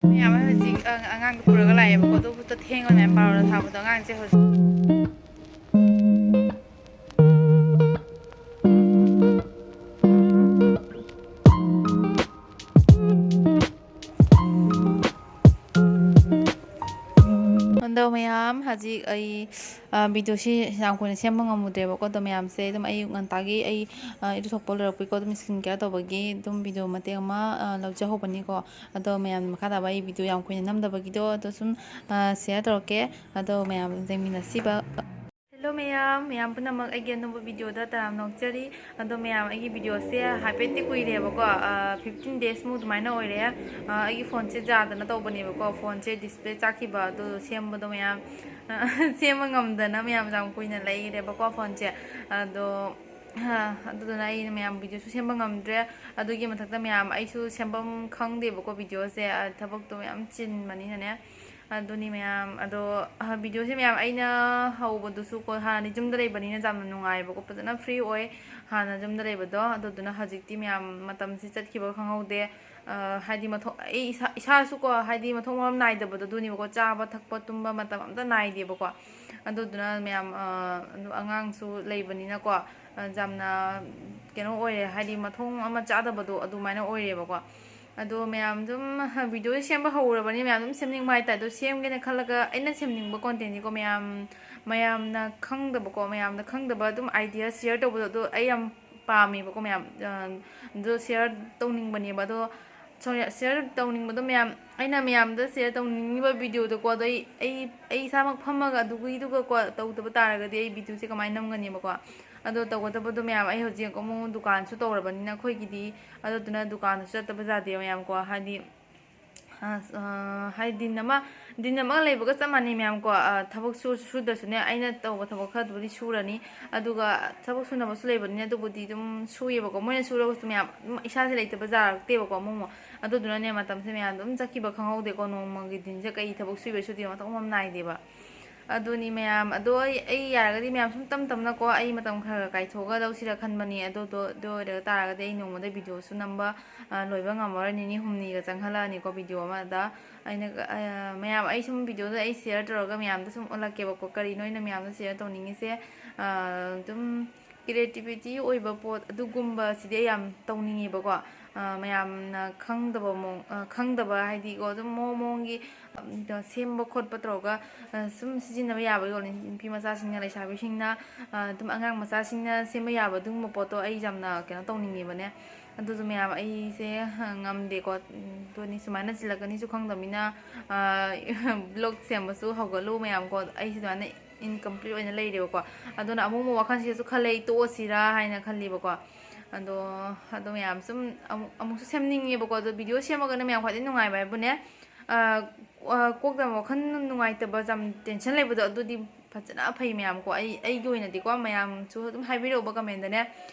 ꯃꯌꯥꯝ ꯍꯧꯖꯤꯛ ꯑꯉꯥꯡꯗꯣ ꯄꯨꯔꯒ ꯂꯥꯛꯑꯦꯕꯀꯣ ꯑꯗꯨꯕꯨꯇ ꯊꯦꯡꯉ ꯃꯌꯥꯝ ꯄꯥꯎꯔ ꯊꯥꯕꯗꯣ ꯑꯉꯥꯡꯁꯦ ꯍꯧꯖꯤꯛ ꯑꯗꯣ ꯃꯌꯥꯝ ꯍꯧꯖꯤꯛ ꯑꯩ ꯚꯤꯗꯤꯑꯣꯁꯤ ꯌꯥꯝ ꯀꯨꯏꯅ ꯁꯦꯝꯕ ꯉꯝꯃꯨꯗ꯭ꯔꯦꯕꯀꯣ ꯑꯗꯣ ꯃꯌꯥꯝꯁꯦ ꯑꯗꯨꯝ ꯑꯌꯨꯛ ꯉꯟꯇꯥꯒꯤ ꯑꯩ ꯏꯔꯨꯊꯣꯛꯄ ꯂꯣꯏꯔꯛꯄꯩꯀꯣ ꯑꯗꯨꯝ ꯁ꯭ꯀꯤꯟ ꯀꯦꯌꯔ ꯇꯧꯕꯒꯤ ꯑꯗꯨꯝ ꯚꯤꯗꯤꯑꯣ ꯃꯇꯦꯛ ꯑꯃ ꯂꯧꯖꯍꯧꯕꯅꯤꯀꯣ ꯑꯗꯣ ꯃꯌꯥꯝ ꯃꯈꯥ ꯇꯥꯕ ꯑꯩ ꯚꯤꯗꯤꯑꯣ ꯌꯥꯝ ꯀꯨꯏꯅ ꯅꯝꯗꯕꯒꯤꯗꯣ ꯑꯗꯣ ꯁꯨꯝ ꯁꯦꯌꯔ ꯇꯧꯔꯛꯀꯦ ꯑꯗꯣ ꯃꯌꯥꯝ ꯌꯦꯡꯃꯤꯟꯅꯁꯤꯕ ꯍꯦꯜꯂꯣ ꯃꯌꯥꯝ ꯄꯨꯝꯅꯃꯛ ꯑꯩꯒꯤ ꯑꯅꯧꯕ ꯚꯤꯗꯤꯑꯣꯗ ꯇꯔꯥꯝꯅ ꯑꯣꯛꯆꯔꯤ ꯑꯗꯣ ꯃꯌꯥꯝ ꯑꯩꯒꯤ ꯚꯤꯗꯤꯑꯣꯁꯦ ꯍꯥꯏꯐꯦꯠꯇꯤ ꯀꯨꯏꯔꯦꯕꯀꯣ 15 ꯗꯦꯖꯃꯨꯛ ꯑꯗꯨꯃꯥꯏꯅ ꯑꯣꯏꯔꯦ ꯑꯩꯒꯤ ꯐꯣꯟꯁꯦ ꯌꯥꯗꯅ ꯇꯧꯕꯅꯦꯕꯀꯣ ꯐꯣꯟꯁꯦ ꯗꯤꯁꯄ꯭ꯂꯦ ꯆꯥꯛꯈꯤꯕ ꯑꯗꯣ ꯁꯦꯝꯕꯗꯣ ꯃꯌꯥꯝ ꯁꯦꯝꯕ ꯉꯝꯗꯅ ꯃꯌꯥꯝ ꯌꯥꯝ ꯀꯨꯏꯅ ꯂꯩꯔꯦꯕꯀꯣ ꯐꯣꯟꯁꯦ ꯑꯗꯣ ꯑꯗꯨꯗꯨꯅ ꯑꯩꯅ ꯃꯌꯥꯝ ꯚꯤꯗꯤꯑꯣꯁꯨ ꯁꯦꯝꯕ ꯉꯝꯗ꯭ꯔꯦ ꯑꯗꯨꯒꯤ ꯃꯊꯛꯇ ꯃꯌꯥꯝ ꯑꯩꯁꯨ ꯁꯦꯝꯐꯝ ꯈꯪꯗꯦꯕꯀꯣ ꯚꯤꯗꯤꯑꯣꯁꯦ ꯊꯕꯛꯇꯣ ꯃꯌꯥꯝ ꯆꯤꯟꯕꯅꯤꯅꯅꯦ ꯑꯗꯨꯅꯤ ꯃꯌꯥꯝ ꯑꯗꯣ ꯚꯤꯗꯤꯑꯣꯁꯦ ꯃꯌꯥꯝ ꯑꯩꯅ ꯍꯧꯕꯗꯨꯁꯨꯀꯣ ꯍꯥꯟꯅꯗꯤ ꯌꯨꯝꯗ ꯂꯩꯕꯅꯤꯅ ꯌꯥꯝꯅ ꯅꯨꯡꯉꯥꯏꯕꯀꯣ ꯐꯖꯅ ꯐ꯭ꯔꯤ ꯑꯣꯏ ꯍꯥꯟꯅ ꯌꯨꯝꯗ ꯂꯩꯕꯗꯣ ꯑꯗꯨꯗꯨꯅ ꯍꯧꯖꯤꯛꯇꯤ ꯃꯌꯥꯝ ꯃꯇꯝꯁꯤ ꯆꯠꯈꯤꯕ ꯈꯪꯍꯧꯗꯦ ꯍꯥꯏꯗꯤ ꯑꯩ ꯏꯁꯥꯁꯨꯀꯣ ꯍꯥꯏꯗꯤ ꯃꯊꯣꯡ ꯃꯔꯝ ꯅꯥꯏꯗꯕꯗꯣ ꯑꯗꯨꯅꯦꯕꯀꯣ ꯆꯥꯕ ꯊꯛꯄ ꯇꯨꯝꯕ ꯃꯇꯝ ꯑꯝꯇ ꯅꯥꯏꯗꯦꯕꯀꯣ ꯑꯗꯨꯗꯨꯅ ꯃꯌꯥꯝ ꯑꯉꯥꯡꯁꯨ ꯂꯩꯕꯅꯤꯅꯀꯣ ꯌꯥꯝꯅ ꯀꯩꯅꯣ ꯑꯣꯏꯔꯦ ꯍꯥꯏꯗꯤ ꯃꯊꯣꯡ ꯑꯃ ꯆꯥꯗꯕꯗꯣ ꯑꯗꯨꯃꯥꯏꯅ ꯑꯣꯏꯔꯦꯕꯀꯣ ꯑꯗꯣ ꯃꯌꯥꯝ ꯑꯗꯨꯝ ꯚꯤꯗꯤꯑꯣꯁꯦ ꯁꯦꯝꯕ ꯍꯧꯔꯕꯅꯤ ꯃꯌꯥꯝ ꯑꯗꯨꯝ ꯁꯦꯝꯅꯤꯡꯕ ꯍꯥꯏꯇꯥꯔꯦ ꯑꯗꯣ ꯁꯦꯝꯒꯦꯅ ꯈꯜꯂꯒ ꯑꯩꯅ ꯁꯦꯝꯅꯤꯡꯕ ꯀꯣꯟꯇꯦꯟꯅꯤꯀꯣ ꯃꯌꯥꯝꯅ ꯈꯪꯗꯕꯀꯣ ꯃꯌꯥꯝꯅ ꯈꯪꯗꯕ ꯑꯗꯨꯝ ꯑꯥꯏꯗꯤꯌꯥ ꯁꯤꯌꯔ ꯇꯧꯕꯗꯣ ꯑꯗꯣ ꯑꯩ ꯌꯥꯝ ꯄꯥꯝꯃꯦꯕꯀꯣ ꯃꯌꯥꯝ ꯑꯗꯣ ꯁꯤꯌꯔ ꯇꯧꯅꯤꯡꯕꯅꯦꯕ ꯑꯗꯣ ꯁꯤꯌꯔ ꯇꯧꯅꯤꯡꯕꯗꯣ ꯑꯩꯅ ꯃꯌꯥꯝꯗ ꯁꯤꯌꯔ ꯇꯧꯅꯤꯡꯉꯤꯕ ꯚꯤꯗꯤꯑꯣꯗꯣꯀꯣ ꯑꯗꯣ ꯑꯩ ꯏꯁꯥꯃꯛ ꯐꯝꯃꯒ ꯑꯗꯨꯒꯤꯗꯨꯒꯀꯣ ꯇꯧꯗꯕ ꯇꯥꯔꯒꯗꯤ ꯑꯩ ꯚꯤꯗꯤꯑꯣꯁꯦ ꯀꯃꯥꯏꯅ ꯅꯝꯒꯅꯦꯕꯀꯣ ꯑꯗꯣ ꯇꯧꯒꯗꯕꯗꯣ ꯃꯌꯥꯝ ꯑꯩ ꯍꯧꯖꯤꯛ ꯑꯃꯨꯛ ꯗꯨꯀꯥꯟꯁꯨ ꯇꯧꯔꯕꯅꯤꯅ ꯑꯩꯈꯣꯏꯒꯤꯗꯤ ꯑꯗꯨꯗꯨꯅ ꯗꯨꯀꯥꯟꯗꯁꯨ ꯆꯠꯇꯕ ꯌꯥꯗꯦ ꯃꯌꯥꯝꯀꯣ ꯍꯥꯏꯗꯤ ꯍꯥꯏꯗꯤ ꯗꯤꯟ ꯑꯃꯒ ꯂꯩꯕꯒ ꯆꯞ ꯃꯥꯟꯅꯩ ꯃꯌꯥꯝꯀꯣ ꯊꯕꯛ ꯁꯨꯗ꯭ꯔꯁꯨꯅꯦ ꯑꯩꯅ ꯇꯧꯕ ꯊꯕꯛ ꯈꯔꯗꯨꯕꯨꯗꯤ ꯁꯨꯔꯅꯤ ꯑꯗꯨꯒ ꯊꯕꯛ ꯁꯨꯅꯕꯁꯨ ꯂꯩꯕꯅꯤꯅ ꯑꯗꯨꯕꯨꯗꯤ ꯑꯗꯨꯝ ꯁꯨꯏꯌꯦꯕꯀꯣ ꯃꯣꯏꯅ ꯁꯨꯔꯒꯁꯨ ꯃꯌꯥꯝ ꯏꯁꯥꯁꯦ ꯂꯩꯇꯕ ꯌꯥꯔꯛꯇꯦꯕꯀꯣ ꯑꯃꯨꯛ ꯑꯗꯨꯗꯨꯅꯅꯦ ꯃꯇꯝꯁꯦ ꯃꯌꯥꯝ ꯑꯗꯨꯝ ꯆꯠꯈꯤꯕ ꯈꯪꯍꯧꯗꯦꯀꯣ ꯅꯣꯡꯃꯒꯤ ꯗꯤꯟꯁꯦ ꯀꯩ ꯊꯕꯛ ꯁꯨꯏꯕ ꯁꯨꯗꯦ ꯃꯊꯣꯡ ꯃꯔꯝ ꯅꯥꯏꯗꯦꯕ ꯑꯗꯨꯅꯤ ꯃꯌꯥꯝ ꯑꯗꯣ ꯑꯩ ꯌꯥꯔꯒꯗꯤ ꯃꯌꯥꯝ ꯁꯨꯝ ꯇꯞ ꯇꯞꯅꯀꯣ ꯑꯩ ꯃꯇꯝ ꯈꯔ ꯀꯥꯏꯊꯣꯛꯑꯒ ꯂꯧꯁꯤꯔ ꯈꯟꯕꯅꯤ ꯑꯗꯨ ꯑꯣꯏꯔ ꯇꯥꯔꯒꯗꯤ ꯑꯩ ꯅꯣꯡꯃꯗ ꯚꯤꯗꯤꯑꯣꯁꯨ ꯅꯝꯕ ꯂꯣꯏꯕ ꯉꯝꯃꯔꯣꯏ ꯅꯤꯅꯤ ꯍꯨꯝꯅꯤꯒ ꯆꯪꯍꯜꯂꯛꯑꯅꯤꯀꯣ ꯚꯤꯗꯤꯑꯣ ꯑꯃꯗ ꯃꯌꯥꯝ ꯑꯩ ꯁꯨꯝ ꯚꯤꯗꯤꯑꯣꯗ ꯑꯩ ꯁꯤꯌꯔ ꯇꯧꯔꯒ ꯃꯌꯥꯝꯗ ꯁꯨꯝ ꯎꯠꯂꯛꯀꯦꯕꯀꯣ ꯀꯔꯤꯅꯣ ꯑꯩꯅ ꯃꯌꯥꯝꯗ ꯁꯤꯌꯔ ꯇꯧꯅꯤꯡꯉꯤꯁꯦ ꯑꯗꯨꯝ ꯀ꯭ꯔꯤꯌꯦꯇꯤꯕꯤꯇꯤ ꯑꯣꯏꯕ ꯄꯣꯠ ꯑꯗꯨꯒꯨꯝꯕꯁꯤꯗꯤ ꯑꯩ ꯌꯥꯝ ꯇꯧꯅꯤꯡꯉꯦꯕꯀꯣ ꯃꯌꯥꯝꯅ ꯈꯪꯗꯕ ꯍꯥꯏꯗꯤꯀꯣ ꯑꯗꯨꯝ ꯃꯑꯣꯡꯒꯤ ꯁꯦꯝꯕ ꯈꯣꯠꯄ ꯇꯧꯔꯒ ꯁꯨꯝ ꯁꯤꯖꯤꯟꯅꯕ ꯌꯥꯕ ꯌꯣꯜꯂꯤ ꯅꯨꯄꯤ ꯃꯆꯥꯁꯤꯡꯅ ꯂꯩꯁꯥꯕꯤꯁꯤꯡꯅ ꯑꯗꯨꯝ ꯑꯉꯥꯡ ꯃꯆꯥꯁꯤꯡꯅ ꯁꯦꯝꯕ ꯌꯥꯕ ꯑꯗꯨꯒꯨꯝꯕ ꯄꯣꯠꯇꯣ ꯑꯩ ꯌꯥꯝꯅ ꯀꯩꯅꯣ ꯇꯧꯅꯤꯡꯉꯦꯕꯅꯦ ꯑꯗꯨꯁꯨ ꯃꯌꯥꯝ ꯑꯩꯁꯦ ꯉꯝꯗꯦꯀꯣ ꯑꯗꯨꯅꯤ ꯁꯨꯃꯥꯏꯅ ꯆꯤꯜꯂꯛꯀꯅꯤꯁꯨ ꯈꯪꯗꯕꯅꯤꯅ ꯕ꯭ꯂꯣꯛ ꯁꯦꯝꯕꯁꯨ ꯍꯧꯒꯠꯂꯨ ꯃꯌꯥꯝꯀꯣ ꯑꯩꯁꯦ ꯑꯗꯨꯃꯥꯏꯅ ꯏꯟꯀꯝꯄ꯭ꯂꯤꯠ ꯑꯣꯏꯅ ꯂꯩꯔꯦꯕꯀꯣ ꯑꯗꯨꯅ ꯑꯃꯨꯛ ꯋꯥꯈꯜꯁꯤꯗꯁꯨ ꯈꯜꯂꯦ ꯑꯩ ꯇꯣꯛꯑꯁꯤꯔꯥ ꯍꯥꯏꯅ ꯈꯜꯂꯤꯕꯀꯣ ꯑꯗꯣ ꯃꯌꯥꯝ ꯁꯨꯝ ꯑꯃꯨꯛꯁꯨ ꯁꯦꯝꯅꯤꯡꯉꯦꯕꯀꯣ ꯑꯗꯣ ꯚꯤꯗꯤꯑꯣ ꯁꯦꯝꯃꯒꯅ ꯃꯌꯥꯝ ꯈ꯭ꯋꯥꯏꯗꯒꯤ ꯅꯨꯡꯉꯥꯏꯕ ꯍꯥꯏꯕꯨꯅꯦ ꯀꯣꯛꯇ ꯋꯥꯈꯜ ꯅꯨꯡꯉꯥꯏꯇꯕ ꯌꯥꯝ ꯇꯦꯟꯁꯟ ꯂꯩꯕꯗꯣ ꯑꯗꯨꯗꯤ ꯐꯖꯅ ꯐꯩ ꯃꯌꯥꯝꯀꯣ ꯑꯩꯒꯤ ꯑꯣꯏꯅꯗꯤꯀꯣ ꯃꯌꯥꯝꯁꯨ ꯑꯗꯨꯝ ꯍꯥꯏꯕꯤꯔꯛꯎꯕ ꯀꯃꯦꯟꯗꯅꯦ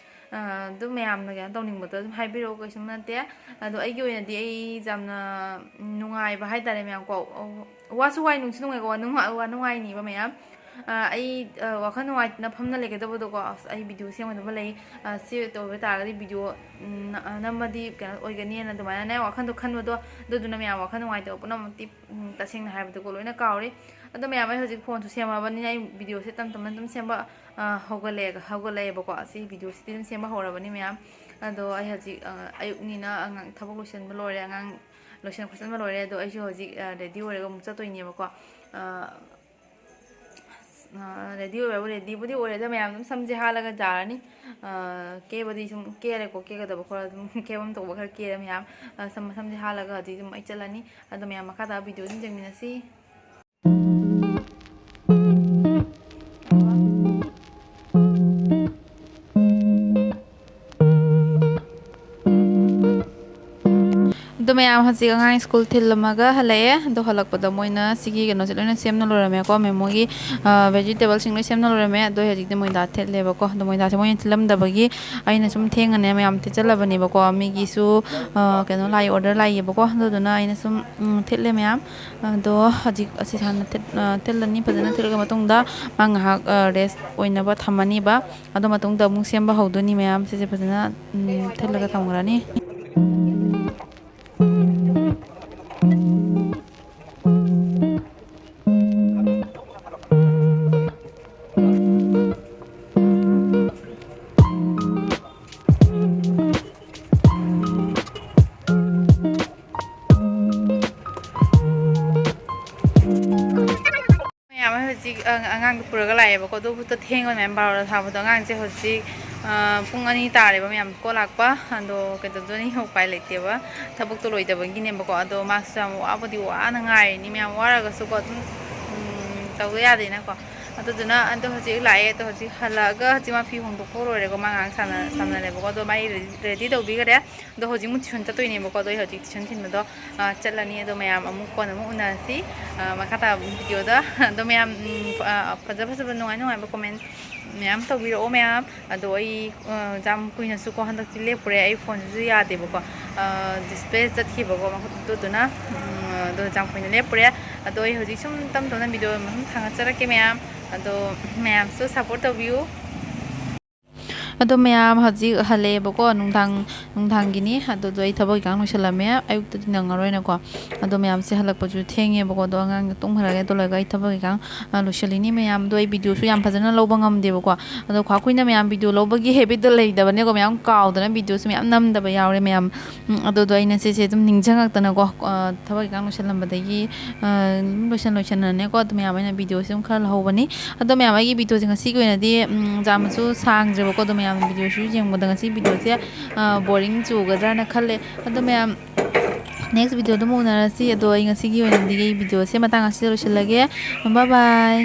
ꯑꯗꯨꯝ ꯃꯌꯥꯝꯅ ꯀꯩꯅꯣ ꯇꯧꯅꯤꯡꯕꯗꯣ ꯑꯗꯨꯝ ꯍꯥꯏꯕꯤꯔꯛꯑꯣ ꯀꯩꯁꯨꯝ ꯅꯠꯇꯦ ꯑꯗꯣ ꯑꯩꯒꯤ ꯑꯣꯏꯅꯗꯤ ꯑꯩ ꯌꯥꯝꯅ ꯅꯨꯡꯉꯥꯏꯕ ꯍꯥꯏꯇꯥꯔꯦ ꯃꯌꯥꯝꯀꯣ ꯋꯥꯁꯨ ꯋꯥꯏ ꯅꯨꯡꯁꯨ ꯅꯨꯡꯉꯥꯏꯀꯣ ꯅꯨꯡꯉꯥꯏꯅꯤꯕ ꯃꯌꯥꯝ ꯑꯩ ꯋꯥꯈꯜ ꯅꯨꯡꯉꯥꯏꯇꯅ ꯐꯝꯅ ꯂꯩꯒꯗꯕꯗꯣꯀꯣ ꯑꯁ ꯑꯩ ꯚꯤꯗꯤꯑꯣ ꯁꯦꯝꯒꯗꯕ ꯂꯩ ꯁꯤ ꯇꯧꯕ ꯇꯥꯔꯒꯗꯤ ꯚꯤꯗꯤꯑꯣ ꯅꯝꯃꯗꯤ ꯀꯩꯅꯣ ꯑꯣꯏꯒꯅꯤꯅ ꯑꯗꯨꯃꯥꯏꯅꯅꯦ ꯋꯥꯈꯟꯗꯣ ꯈꯟꯕꯗꯣ ꯑꯗꯨꯗꯨꯅ ꯃꯌꯥꯝ ꯋꯥꯈꯜ ꯅꯨꯡꯉꯥꯏꯇꯕ ꯄꯨꯝꯅꯃꯛꯇꯤ ꯇꯁꯦꯡꯅ ꯍꯥꯏꯕꯗꯀꯣ ꯂꯣꯏꯅ ꯀꯥꯎꯔꯤ ꯑꯗꯣ ꯃꯌꯥꯝ ꯑꯩ ꯍꯧꯖꯤꯛ ꯐꯣꯟꯁꯨ ꯁꯦꯝꯃꯕꯅꯤꯅ ꯑꯩ ꯚꯤꯗꯤꯑꯣꯁꯦ ꯇꯞ ꯇꯞꯅ ꯑꯗꯨꯝ ꯁꯦꯝꯕ ꯍꯧꯒꯠꯂꯛꯑꯦꯕꯀꯣ ꯑꯁꯤ ꯚꯤꯗꯤꯑꯣꯁꯤꯗꯤ ꯑꯗꯨꯝ ꯁꯦꯝꯕ ꯍꯧꯔꯕꯅꯤ ꯃꯌꯥꯝ ꯑꯗꯣ ꯑꯩ ꯍꯧꯖꯤꯛ ꯑꯌꯨꯛꯅꯤꯅ ꯊꯕꯛ ꯂꯣꯏꯁꯤꯟꯕ ꯂꯣꯏꯔꯦ ꯑꯉꯥꯡ ꯂꯣꯏꯁꯤꯟ ꯈꯣꯠꯆꯟꯕ ꯂꯣꯏꯔꯦ ꯑꯗꯣ ꯑꯩꯁꯨ ꯍꯧꯖꯤꯛ ꯔꯦꯗꯤ ꯑꯣꯏꯔꯒ ꯑꯃꯨꯛ ꯆꯠꯇꯣꯏꯅꯦꯕꯀꯣ ꯔꯦꯗꯤ ꯑꯣꯏꯕꯕꯨ ꯔꯦꯗꯤꯕꯨꯗꯤ ꯑꯣꯏꯔꯦꯗ ꯃꯌꯥꯝ ꯑꯗꯨꯝ ꯁꯝꯁꯦ ꯍꯥꯠꯂꯒ ꯌꯥꯔꯅꯤ ꯀꯦꯕꯗꯤ ꯁꯨꯝ ꯀꯦꯔꯦꯀꯣ ꯀꯦꯒꯗꯕ ꯈꯔ ꯑꯗꯨꯝ ꯀꯦꯕꯝ ꯇꯧꯕ ꯈꯔ ꯀꯦꯔꯦ ꯃꯌꯥꯝ ꯁꯝꯁꯦ ꯍꯥꯠꯂꯒ ꯍꯧꯖꯤꯛ ꯑꯗꯨꯝ ꯑꯩ ꯆꯠꯂꯅꯤ ꯑꯗꯣ ꯃꯌꯥꯝ ꯃꯈꯥ ꯇꯥꯕ ꯚꯤꯗꯤꯑꯣ ꯑꯗꯨꯝ ꯌꯦꯡꯃꯤꯟꯅꯁꯤ ꯑꯗꯣ ꯃꯌꯥꯝ ꯍꯧꯖꯤꯛ ꯑꯉꯥꯡ ꯁ꯭ꯀꯨꯜ ꯊꯤꯜꯂꯝꯃꯒ ꯍꯜꯂꯛꯑꯦ ꯑꯗꯣ ꯍꯜꯂꯛꯄꯗ ꯃꯣꯏꯅ ꯁꯤꯒꯤ ꯀꯩꯅꯣꯁꯦ ꯂꯣꯏꯅ ꯁꯦꯝꯅ ꯂꯣꯏꯔꯝꯃꯦꯀꯣ ꯃꯦꯃꯣꯒꯤ ꯚꯦꯖꯤꯇꯦꯕꯜꯁꯤꯡ ꯂꯣꯏ ꯁꯦꯝꯅ ꯂꯣꯏꯔꯝꯃꯦ ꯑꯗꯣ ꯍꯧꯖꯤꯛꯇꯤ ꯃꯣꯏꯗꯥ ꯊꯦꯠꯂꯦꯕꯀꯣ ꯑꯗꯣ ꯃꯣꯏꯗꯥꯁꯦ ꯃꯣꯏꯅ ꯊꯤꯜꯂꯝꯗꯕꯒꯤ ꯑꯩꯅ ꯁꯨꯝ ꯊꯦꯡꯉꯅꯦ ꯃꯌꯥꯝ ꯊꯦꯠꯆꯜꯂꯕꯅꯦꯕꯀꯣ ꯃꯤꯒꯤꯁꯨ ꯀꯩꯅꯣ ꯂꯥꯛꯑꯦ ꯑꯣꯔꯗꯔ ꯂꯥꯛꯏꯌꯦꯕꯀꯣ ꯑꯗꯨꯗꯨꯅ ꯑꯩꯅ ꯁꯨꯝ ꯊꯤꯠꯂꯦ ꯃꯌꯥꯝ ꯑꯗꯣ ꯍꯧꯖꯤꯛ ꯑꯁꯤ ꯍꯥꯟꯅ ꯊꯤꯠꯂꯅꯤ ꯐꯖꯅ ꯊꯤꯠꯂꯒ ꯃꯇꯨꯡꯗ ꯃꯥ ꯉꯥꯏꯍꯥꯛ ꯔꯦꯁ ꯑꯣꯏꯅꯕ ꯊꯝꯃꯅꯤꯕ ꯑꯗꯣ ꯃꯇꯨꯡꯗ ꯑꯃꯨꯛ ꯁꯦꯝꯕ ꯍꯧꯗꯣꯏꯅꯤ ꯃꯌꯥꯝ ꯁꯤꯁꯦ ꯐꯖꯅ ꯊꯤꯠꯂꯒ ꯊꯝꯈ꯭ꯔꯅꯤ ꯑꯉꯥꯡꯗꯣ ꯄꯨꯔꯒ ꯂꯥꯛꯑꯦꯕꯀꯣ ꯑꯗꯨꯕꯨꯇ ꯊꯦꯡꯉꯣꯏ ꯃꯌꯥꯝ ꯕꯥꯔꯣꯗ ꯊꯥꯕꯗꯣ ꯑꯉꯥꯡꯁꯦ ꯍꯧꯖꯤꯛ ꯄꯨꯡ 2 ꯇꯥꯔꯦꯕ ꯃꯌꯥꯝ ꯀꯣ ꯂꯥꯛꯄ ꯑꯗꯣ ꯀꯩꯗꯧꯗꯣꯏꯅꯤ ꯎꯄꯥꯏ ꯂꯩꯇꯦꯕ ꯊꯕꯛꯇꯣ ꯂꯣꯏꯗꯕꯒꯤꯅꯦꯕꯀꯣ ꯑꯗꯣ ꯃꯥꯁꯨ ꯌꯥꯝ ꯋꯥꯕꯨꯗꯤ ꯋꯥꯅ ꯉꯥꯏꯔꯤꯅꯤ ꯃꯌꯥꯝ ꯋꯥꯔꯒꯁꯨꯀꯣ ꯑꯗꯨꯝ ꯇꯧꯕ ꯌꯥꯗꯦꯅꯀꯣ ꯑꯗꯨꯗꯨꯅ ꯑꯗꯣ ꯍꯧꯖꯤꯛ ꯂꯥꯛꯑꯦ ꯑꯗꯣ ꯍꯧꯖꯤꯛ ꯍꯜꯂꯛꯑꯒ ꯍꯧꯖꯤꯛ ꯃꯥ ꯐꯤ ꯍꯣꯡꯗꯣꯛꯄ ꯂꯣꯏꯔꯦꯀꯣ ꯃꯥ ꯉꯥꯏꯍꯥꯛ ꯁꯥꯟꯅꯔꯦꯕꯀꯣ ꯑꯗꯣ ꯃꯥ ꯔꯦꯗꯤ ꯇꯧꯕꯤꯈꯔꯦ ꯑꯗꯣ ꯍꯧꯖꯤꯛ ꯑꯃꯨꯛ ꯇ꯭ꯌꯨꯁꯟ ꯆꯠꯇꯣꯏꯅꯦꯕꯀꯣ ꯑꯗꯣ ꯑꯩ ꯍꯧꯖꯤꯛ ꯇ꯭ꯌꯨꯁꯟ ꯊꯤꯟꯕꯗꯣ ꯆꯠꯂꯅꯤ ꯑꯗꯣ ꯃꯌꯥꯝ ꯑꯃꯨꯛ ꯀꯣꯟꯅ ꯑꯃꯨꯛ ꯎꯅꯔꯁꯤ ꯃꯈꯥ ꯇꯥꯕ ꯚꯤꯗꯤꯑꯣꯗ ꯑꯗꯣ ꯃꯌꯥꯝ ꯐꯖ ꯐꯖꯕ ꯅꯨꯡꯉꯥꯏ ꯅꯨꯡꯉꯥꯏꯕ ꯀꯣꯃꯦꯟ ꯃꯌꯥꯝ ꯇꯧꯕꯤꯔꯛꯑꯣ ꯃꯌꯥꯝ ꯑꯗꯣ ꯑꯩ ꯌꯥꯝ ꯀꯨꯏꯅꯁꯨꯀꯣ ꯍꯟꯗꯛꯇꯤ ꯂꯦꯞꯄꯨꯔꯦ ꯑꯩ ꯐꯣꯟꯁꯤꯁꯨ ꯌꯥꯗꯦꯕꯀꯣ ꯗꯤꯁꯄ꯭ꯂꯦ ꯆꯠꯈꯤꯕꯀꯣ ꯑꯗꯨꯗꯨꯅ ꯑꯗꯣ ꯌꯥꯝ ꯀꯨꯏꯅ ꯂꯦꯞꯄꯨꯔꯦ ꯑꯗꯣ ꯑꯩ ꯍꯧꯖꯤꯛ ꯁꯨꯝ ꯇꯞ ꯇꯞꯅ ꯚꯤꯗꯤꯑꯣ ꯃꯁꯨꯝ ꯊꯥꯒꯠꯆꯔꯛꯀꯦ ꯃꯌꯥꯝ ꯑꯗꯣ ꯃꯌꯥꯝꯁꯨ ꯁꯞꯄꯣꯔꯠ ꯇꯧꯕꯤꯌꯨ ꯑꯗꯣ ꯃꯌꯥꯝ ꯍꯧꯖꯤꯛ ꯍꯜꯂꯛꯑꯦꯕꯀꯣ ꯅꯨꯡꯗꯥꯡꯒꯤꯅꯤ ꯑꯗꯨꯗꯣ ꯑꯩ ꯊꯕꯛ ꯏꯪꯈꯥꯡ ꯂꯣꯏꯁꯜꯂꯝꯃꯦ ꯑꯌꯨꯛꯇꯗꯤ ꯅꯪꯉꯔꯣꯏꯅꯀꯣ ꯑꯗꯣ ꯃꯌꯥꯝꯁꯦ ꯍꯜꯂꯛꯄꯁꯨ ꯊꯦꯡꯉꯦꯕꯀꯣ ꯑꯗꯣ ꯑꯉꯥꯡꯗ ꯇꯨꯝꯍꯜꯂꯒꯦ ꯑꯗꯨ ꯂꯣꯏꯔꯒ ꯑꯩ ꯊꯕꯛ ꯏꯪꯈꯥꯡ ꯂꯣꯏꯁꯤꯜꯂꯤꯅꯤ ꯃꯌꯥꯝꯗꯣ ꯑꯩ ꯚꯤꯗꯤꯑꯣꯁꯨ ꯌꯥꯝ ꯐꯖꯅ ꯂꯧꯕ ꯉꯝꯗꯦꯕꯀꯣ ꯑꯗꯣ ꯈ꯭ꯋꯥꯏ ꯃꯌꯥꯝ ꯚꯤꯗꯤꯑꯣ ꯂꯧꯕꯒꯤ ꯍꯦꯕꯤꯠꯇꯣ ꯂꯩꯇꯕꯅꯦꯀꯣ ꯃꯌꯥꯝ ꯀꯥꯎꯗꯅ ꯚꯤꯗꯤꯑꯣꯁꯨ ꯃꯌꯥꯝ ꯅꯝꯗꯕ ꯌꯥꯎꯔꯦ ꯃꯌꯥꯝ ꯑꯗꯨꯗꯣ ꯑꯩꯅ ꯁꯤꯁꯦ ꯑꯗꯨꯝ ꯅꯤꯡꯁꯤꯡꯉꯛꯇꯅꯀꯣ ꯊꯕꯛ ꯏꯪꯈꯥꯡ ꯂꯣꯏꯁꯜꯂꯝꯕꯗꯒꯤ ꯂꯣꯏꯁꯟꯅꯅꯦꯀꯣ ꯑꯗꯨ ꯃꯌꯥꯝ ꯑꯩꯅ ꯚꯤꯗꯤꯑꯣꯁꯦ ꯑꯗꯨꯝ ꯈꯔ ꯂꯧꯍꯧꯕꯅꯤ ꯑꯗꯣ ꯃꯌꯥꯝ ꯑꯩꯒꯤ ꯚꯤꯗꯤꯑꯣꯁꯦ ꯉꯁꯤꯒꯤ ꯑꯣꯏꯅꯗꯤ ꯌꯥꯝꯅꯁꯨ ꯁꯥꯡꯗ꯭ꯔꯦꯕꯀꯣ ꯑꯗꯣ ꯃꯌꯥꯝ ꯚꯤꯗꯤꯑꯣꯁꯨ ꯌꯦꯡꯕꯗ ꯉꯁꯤ ꯚꯤꯗꯤꯑꯣꯁꯦ ꯕꯣꯔꯤꯡ ꯆꯨꯒꯗ꯭ꯔꯅ ꯈꯜꯂꯦ ꯑꯗꯣ ꯃꯌꯥꯝ ꯅꯦꯛꯁ ꯚꯤꯗꯤꯑꯣꯗ ꯑꯃꯨꯛ ꯎꯅꯔꯁꯤ ꯑꯗꯣ ꯑꯩ ꯉꯁꯤꯒꯤ ꯑꯣꯏꯅꯗꯤ ꯑꯩ ꯚꯤꯗꯤꯑꯣꯁꯦ ꯃꯇꯥꯡ ꯑꯁꯤꯗ ꯂꯣꯏꯁꯤꯜꯂꯒꯦ ꯕꯥꯏ ꯕꯥꯏ